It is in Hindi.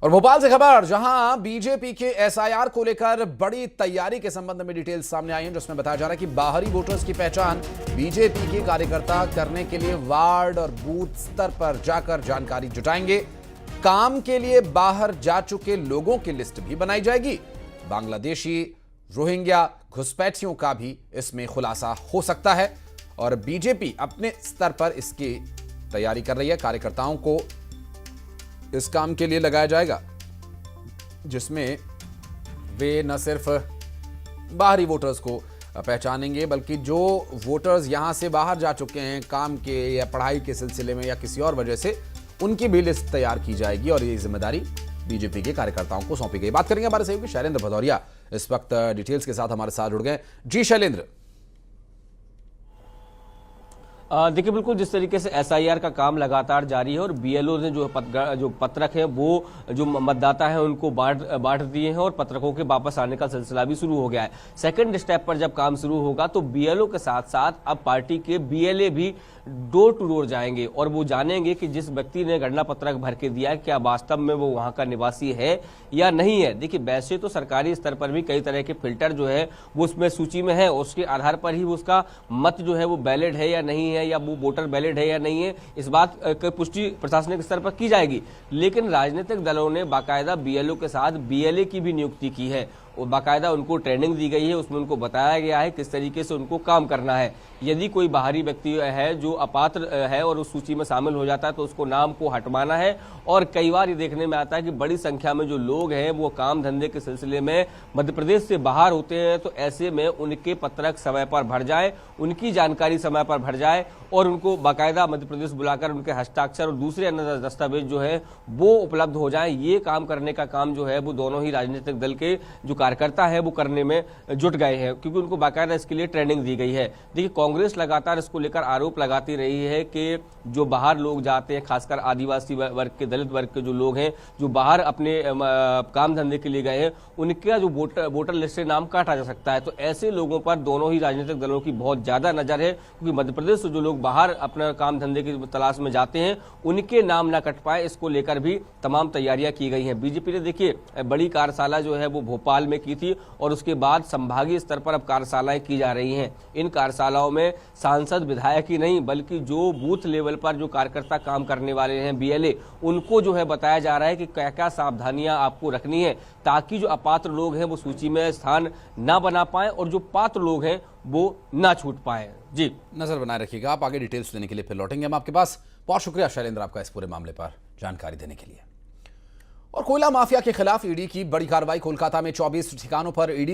और भोपाल से खबर, जहां बीजेपी के एसआईआर को लेकर बड़ी तैयारी के संबंध में डिटेल्स सामने आई हैं, जिसमें बताया जा रहा है कि बाहरी वोटर्स की पहचान बीजेपी के कार्यकर्ता करने के लिए वार्ड और बूथ स्तर पर जाकर जानकारी जुटाएंगे। काम के लिए बाहर जा चुके लोगों की लिस्ट भी बनाई जाएगी। बांग्लादेशी, रोहिंग्या, घुसपैठियों का भी इसमें खुलासा हो सकता है और बीजेपी अपने स्तर पर इसकी तैयारी कर रही है। कार्यकर्ताओं को इस काम के लिए लगाया जाएगा, जिसमें वे न सिर्फ बाहरी वोटर्स को पहचानेंगे, बल्कि जो वोटर्स यहां से बाहर जा चुके हैं काम के या पढ़ाई के सिलसिले में या किसी और वजह से, उनकी भी लिस्ट तैयार की जाएगी और ये जिम्मेदारी बीजेपी के कार्यकर्ताओं को सौंपी गई। बात करेंगे हमारे सहयोगी शैलेंद्र भदौरिया, इस वक्त डिटेल्स के साथ हमारे साथ जुड़ गए। जी शैलेंद्र। देखिए, बिल्कुल जिस तरीके से एसआईआर का काम लगातार जारी है और बीएलओ ने जो पत्रक है वो जो मतदाता है उनको बांट दिए हैं और पत्रकों के वापस आने का सिलसिला भी शुरू हो गया है। सेकंड स्टेप पर जब काम शुरू होगा तो बीएलओ के साथ साथ अब पार्टी के बीएलए भी डोर टू डोर जाएंगे और वो जानेंगे कि जिस व्यक्ति ने गणना पत्रक भर के दिया है क्या वास्तव में वो वहां का निवासी है या नहीं है। देखिए, वैसे तो सरकारी स्तर पर भी कई तरह के फिल्टर जो है वो उसमें सूची में है, उसके आधार पर ही उसका मत जो है वो वैलिड है या नहीं है, या वो वोटर वैलिड है या नहीं है, इस बात की पुष्टि प्रशासनिक स्तर पर की जाएगी। लेकिन राजनीतिक दलों ने बाकायदा बीएलओ के साथ बीएलए की भी नियुक्ति की है और बाकायदा उनको ट्रेनिंग दी गई है। उसमें उनको बताया गया है किस तरीके से उनको काम करना है। यदि कोई बाहरी व्यक्ति है जो अपात्र है और उस सूची में शामिल हो जाता है तो उसको नाम को हटवाना है। और कई बार ये देखने में आता है कि बड़ी संख्या में जो लोग हैं वो काम धंधे के सिलसिले में मध्य प्रदेश से बाहर होते हैं, तो ऐसे में उनके पत्रक समय पर भर जाए, उनकी जानकारी समय पर भर जाए और उनको बाकायदा मध्य प्रदेश बुलाकर उनके हस्ताक्षर और दूसरे अन्य दस्तावेज जो है वो उपलब्ध हो जाए। ये काम करने का काम जो है वो दोनों ही राजनीतिक दल के जो कार्यकर्ता है वो करने में जुट गए हैं, क्योंकि उनको बाकायदा इसके लिए ट्रेनिंग दी गई है। देखिए, कांग्रेस लगातार इसको लेकर आरोप लगाती रही है कि जो बाहर लोग जाते हैं, खासकर आदिवासी वर्ग के, दलित वर्ग के जो लोग हैं जो बाहर अपने काम धंधे के लिए गए हैं, उनका जो वोटर लिस्ट से नाम काटा जा सकता है। तो ऐसे लोगों पर दोनों ही राजनीतिक दलों की बहुत ज्यादा नजर है, क्योंकि मध्य प्रदेश से जो लोग बाहर अपना काम धंधे की तलाश में जाते हैं उनके नाम ना कट पाए, इसको लेकर भी तमाम तैयारियां की गई हैं। बीजेपी ने देखिए बड़ी कार्यशाला जो है वो भोपाल में की थी और उसके बाद संभागीय स्तर पर अब कार्यशालाएं की जा रही हैं। इन कार्यशालाओं में सांसद विधायक ही नहीं बल्कि जो बूथ लेवल पर जो कार्यकर्ता काम करने वाले हैं बीएलए, उनको जो है बताया जा रहा है कि क्या क्या सावधानियां आपको रखनी है ताकि जो अपात्र लोग हैं वो सूची में स्थान ना बना पाए और जो पात्र लोग हैं वो ना छूट पाए। जी, नजर बनाए रखिएगा। आप आगे डिटेल्स लेने के लिए फिर लौटेंगे हम आपके पास। बहुत शुक्रिया शैलेंद्र आपका इस पूरे मामले पर जानकारी देने के लिए। और कोयला माफिया के खिलाफ ईडी की बड़ी कार्रवाई। कोलकाता में 24 ठिकानों पर ईडी